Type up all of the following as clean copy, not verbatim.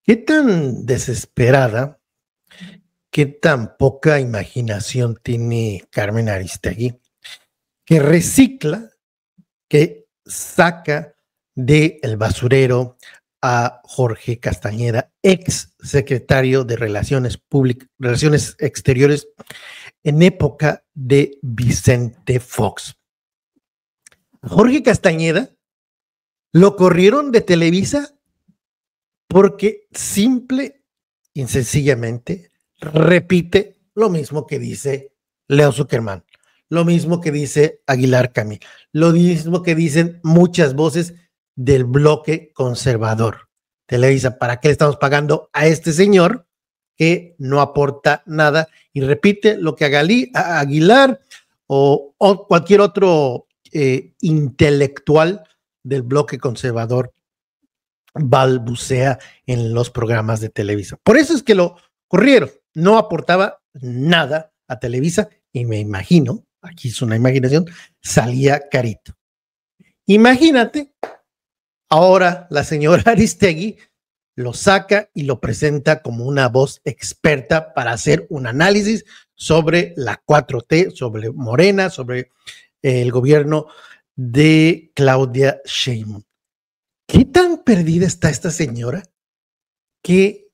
¿Qué tan desesperada, qué tan poca imaginación tiene Carmen Aristegui, que recicla, que saca del basurero a Jorge Castañeda, ex secretario de Relaciones Exteriores en época de Vicente Fox? Jorge Castañeda lo corrieron de Televisa porque simple y sencillamente repite lo mismo que dice Leo Zuckerman, lo mismo que dice Aguilar Camín, lo mismo que dicen muchas voces del bloque conservador. Televisa, ¿para qué le estamos pagando a este señor que no aporta nada y repite lo que Aguilar o cualquier otro intelectual del bloque conservador balbucea en los programas de Televisa? Por eso es que lo corrieron. No aportaba nada a Televisa y me imagino, aquí es una imaginación, salía carito. Imagínate, ahora la señora Aristegui lo saca y lo presenta como una voz experta para hacer un análisis sobre la 4T, sobre Morena, sobre el gobierno de Claudia Sheinbaum. ¿Qué tan perdida está esta señora que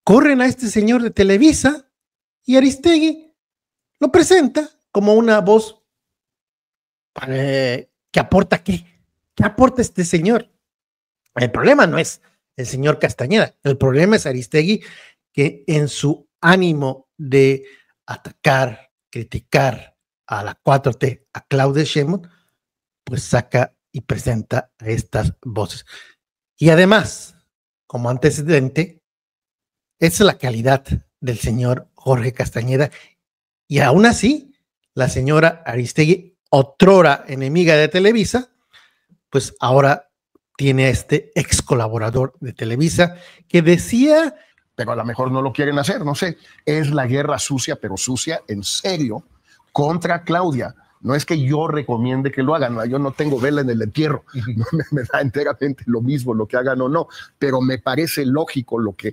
corren a este señor de Televisa y Aristegui lo presenta como una voz que aporta qué? ¿Qué aporta este señor? El problema no es el señor Castañeda, el problema es Aristegui, que en su ánimo de atacar, criticar a la 4T, a Claudia Sheinbaum, pues saca y presenta a estas voces. Y además, como antecedente, es la calidad del señor Jorge Castañeda. Y aún así, la señora Aristegui, otrora enemiga de Televisa, pues ahora tiene a este ex colaborador de Televisa que decía... Pero a lo mejor no lo quieren hacer, no sé. Es la guerra sucia, pero sucia en serio, contra Claudia. No es que yo recomiende que lo hagan, yo no tengo vela en el entierro, me da enteramente lo mismo lo que hagan o no, pero me parece lógico lo que...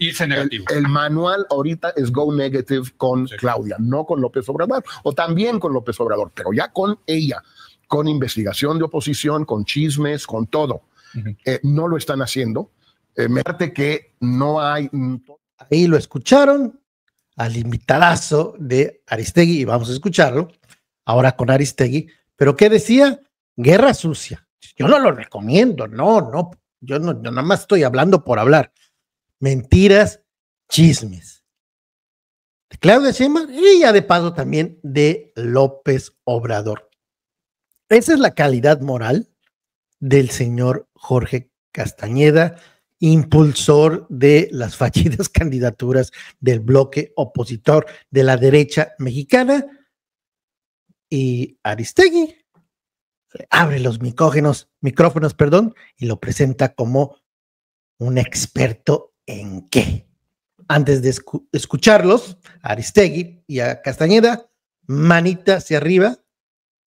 El manual ahorita es go negative con Claudia, no con López Obrador, o también con López Obrador, pero ya con ella, con investigación de oposición, con chismes, con todo. No lo están haciendo. Me parece que no hay... Ahí lo escucharon, al invitadazo de Aristegui, y vamos a escucharlo ahora con Aristegui, pero ¿qué decía? Guerra sucia. Yo no lo recomiendo, no, yo nada más estoy hablando por hablar. Mentiras, chismes. De Claudia Sheinbaum y ya de paso también de López Obrador. Esa es la calidad moral del señor Jorge Castañeda, impulsor de las fallidas candidaturas del bloque opositor de la derecha mexicana. Y Aristegui abre los micrófonos, y lo presenta como un experto en qué. Antes de escucharlos, a Aristegui y a Castañeda, manita hacia arriba,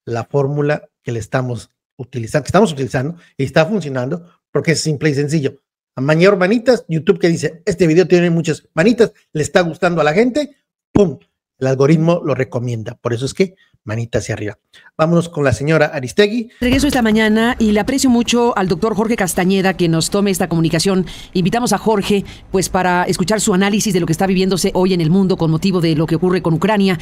la fórmula que estamos utilizando y está funcionando porque es simple y sencillo. A mayor manitas, YouTube que dice, este video tiene muchas manitas, le está gustando a la gente, ¡pum! El algoritmo lo recomienda. Por eso es que manita hacia arriba. Vámonos con la señora Aristegui. Regreso esta mañana y le aprecio mucho al doctor Jorge Castañeda que nos tome esta comunicación. Invitamos a Jorge pues para escuchar su análisis de lo que está viviéndose hoy en el mundo con motivo de lo que ocurre con Ucrania.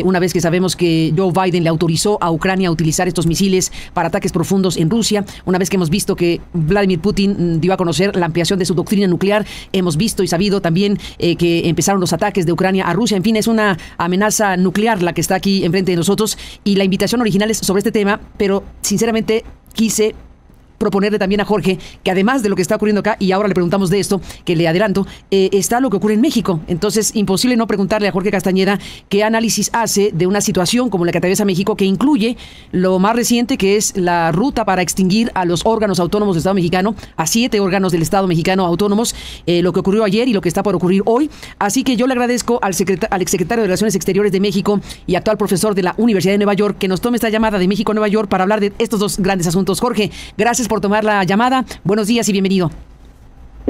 Una vez que sabemos que Joe Biden le autorizó a Ucrania a utilizar estos misiles para ataques profundos en Rusia. Una vez que hemos visto que Vladimir Putin dio a conocer la ampliación de su doctrina nuclear. Hemos visto y sabido también que empezaron los ataques de Ucrania a Rusia. En fin, es una amenaza nuclear la que está aquí enfrente de nosotros. Y la invitación original es sobre este tema, pero sinceramente quise proponerle también a Jorge que además de lo que está ocurriendo acá, y ahora le preguntamos de esto, que le adelanto, está lo que ocurre en México. Entonces, imposible no preguntarle a Jorge Castañeda qué análisis hace de una situación como la que atraviesa México, que incluye lo más reciente, que es la ruta para extinguir a los órganos autónomos del Estado mexicano, a 7 órganos del Estado mexicano autónomos, lo que ocurrió ayer y lo que está por ocurrir hoy. Así que yo le agradezco al exsecretario de Relaciones Exteriores de México y actual profesor de la Universidad de Nueva York que nos tome esta llamada de México a Nueva York para hablar de estos dos grandes asuntos. Jorge, gracias por tomar la llamada. Buenos días y bienvenido.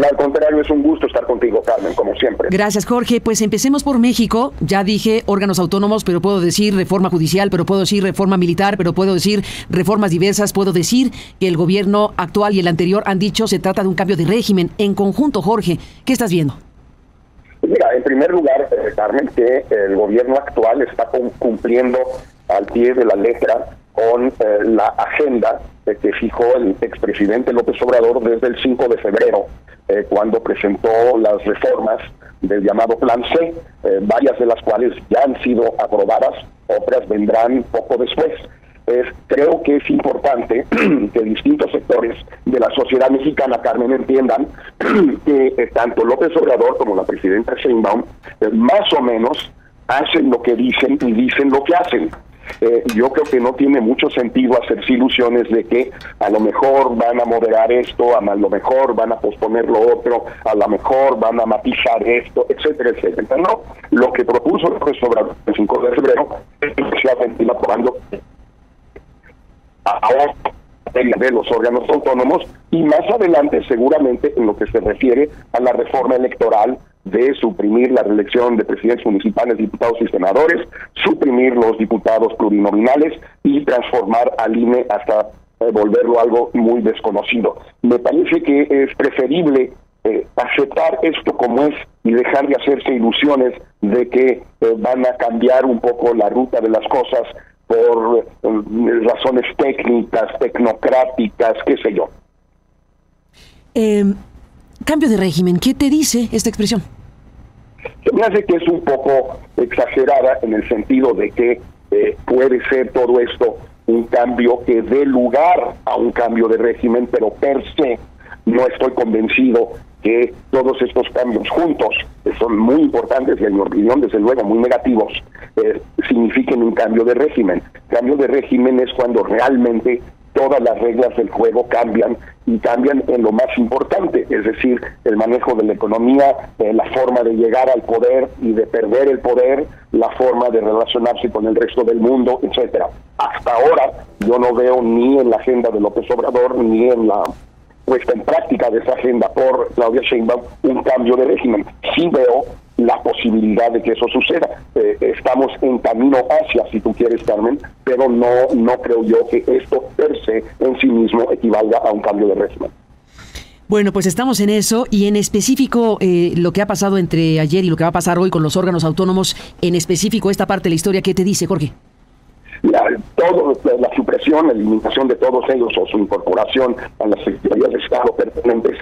Al contrario, es un gusto estar contigo, Carmen, como siempre. Gracias, Jorge. Pues empecemos por México. Ya dije órganos autónomos, pero puedo decir reforma judicial, pero puedo decir reforma militar, pero puedo decir reformas diversas. Puedo decir que el gobierno actual y el anterior han dicho se trata de un cambio de régimen. En conjunto, Jorge, ¿qué estás viendo? Mira, en primer lugar, Carmen, que el gobierno actual está cumpliendo al pie de la letra con la agenda que fijó el expresidente López Obrador desde el 5 de febrero, cuando presentó las reformas del llamado Plan C, varias de las cuales ya han sido aprobadas, otras vendrán poco después. Creo que es importante que distintos sectores de la sociedad mexicana, Carmen, entiendan que tanto López Obrador como la presidenta Sheinbaum más o menos hacen lo que dicen y dicen lo que hacen. Yo creo que no tiene mucho sentido hacerse ilusiones de que a lo mejor van a moderar esto, a lo mejor van a posponer lo otro, a lo mejor van a matizar esto, etcétera, etcétera. No, lo que propuso López Obrador el 5 de febrero es que se ha aprobando ahora de los órganos autónomos y más adelante seguramente en lo que se refiere a la reforma electoral de suprimir la reelección de presidentes municipales, diputados y senadores, suprimir los diputados plurinominales y transformar al INE hasta volverlo algo muy desconocido. Me parece que es preferible aceptar esto como es y dejar de hacerse ilusiones de que van a cambiar un poco la ruta de las cosas por razones técnicas, tecnocráticas, qué sé yo. Cambio de régimen, ¿qué te dice esta expresión? Se me hace que es un poco exagerada en el sentido de que puede ser todo esto un cambio que dé lugar a un cambio de régimen, pero per se no estoy convencido que todos estos cambios juntos, que son muy importantes y en mi opinión desde luego muy negativos, signifiquen un cambio de régimen. Cambio de régimen es cuando realmente todas las reglas del juego cambian y cambian en lo más importante, es decir, el manejo de la economía, la forma de llegar al poder y de perder el poder, la forma de relacionarse con el resto del mundo, etcétera. Hasta ahora yo no veo ni en la agenda de López Obrador ni en la puesta en práctica de esa agenda por Claudia Sheinbaum un cambio de régimen. Sí veo la posibilidad de que eso suceda. Estamos en camino hacia, si tú quieres, Carmen, pero no creo yo que esto per se en sí mismo equivalga a un cambio de régimen. Bueno, pues estamos en eso y en específico lo que ha pasado entre ayer y lo que va a pasar hoy con los órganos autónomos, en específico esta parte de la historia, ¿qué te dice, Jorge? La supresión, la eliminación de todos ellos o su incorporación a las secretarías de Estado pertinentes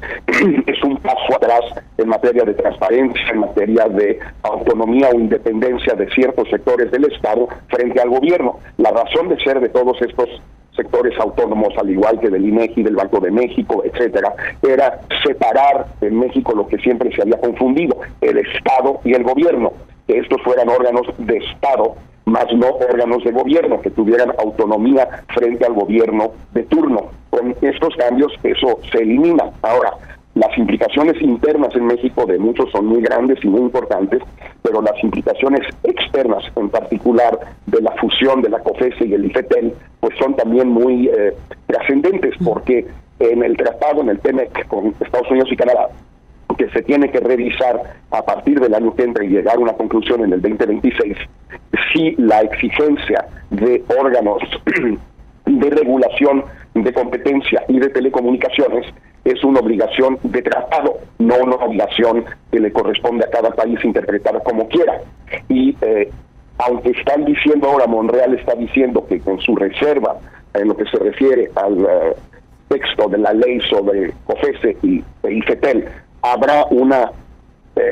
es un paso atrás en materia de transparencia, en materia de autonomía o independencia de ciertos sectores del Estado frente al gobierno. La razón de ser de todos estos sectores autónomos, al igual que del INEGI, del Banco de México, etcétera, era separar en México lo que siempre se había confundido, el Estado y el gobierno, que estos fueran órganos de Estado, más no órganos de gobierno, que tuvieran autonomía frente al gobierno de turno. Con estos cambios eso se elimina. Ahora, las implicaciones internas en México de muchos son muy grandes y muy importantes, pero las implicaciones externas, en particular de la fusión de la COFESE y el IFETEL, pues son también muy trascendentes, porque en el tratado, en el TEMEC con Estados Unidos y Canadá, que se tiene que revisar a partir del año que entra y llegar a una conclusión en el 2026, si la exigencia de órganos de regulación, de competencia y de telecomunicaciones es una obligación de tratado, no una obligación que le corresponde a cada país interpretar como quiera. Y aunque están diciendo ahora, Monreal está diciendo que con su reserva en lo que se refiere al texto de la ley sobre COFESE y IFETEL, habrá una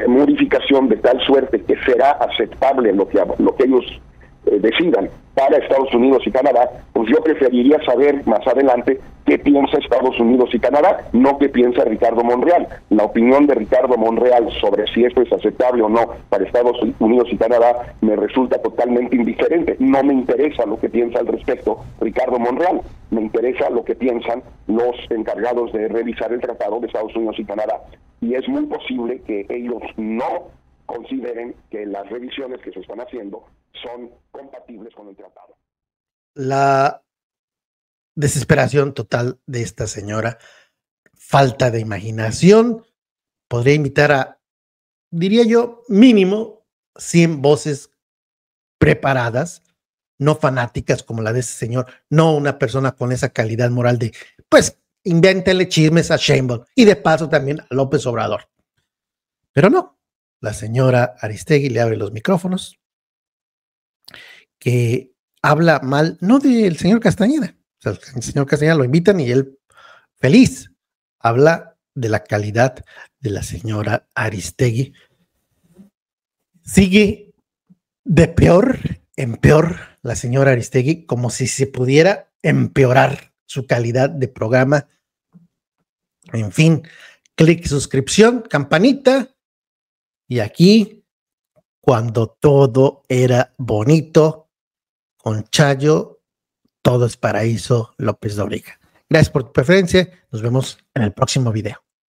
modificación de tal suerte que será aceptable lo que ellos decidan para Estados Unidos y Canadá, pues yo preferiría saber más adelante qué piensa Estados Unidos y Canadá, no qué piensa Ricardo Monreal. La opinión de Ricardo Monreal sobre si esto es aceptable o no para Estados Unidos y Canadá me resulta totalmente indiferente. No me interesa lo que piensa al respecto Ricardo Monreal, me interesa lo que piensan los encargados de revisar el tratado de Estados Unidos y Canadá. Y es muy posible que ellos no consideren que las revisiones que se están haciendo son compatibles con el tratado. La desesperación total de esta señora, falta de imaginación podría invitar a, diría yo, mínimo 100 voces preparadas, no fanáticas como la de ese señor, no una persona con esa calidad moral de, pues, invéntele chismes a Sheinbaum y de paso también a López Obrador. Pero no, la señora Aristegui le abre los micrófonos, que habla mal, no del señor Castañeda, o sea, el señor Castañeda lo invitan y él feliz, habla de la calidad de la señora Aristegui. Sigue de peor en peor la señora Aristegui, como si se pudiera empeorar su calidad de programa. En fin, clic, suscripción, campanita. Y aquí, cuando todo era bonito, con Chayo, todo es paraíso, López Dóriga. Gracias por tu preferencia. Nos vemos en el próximo video.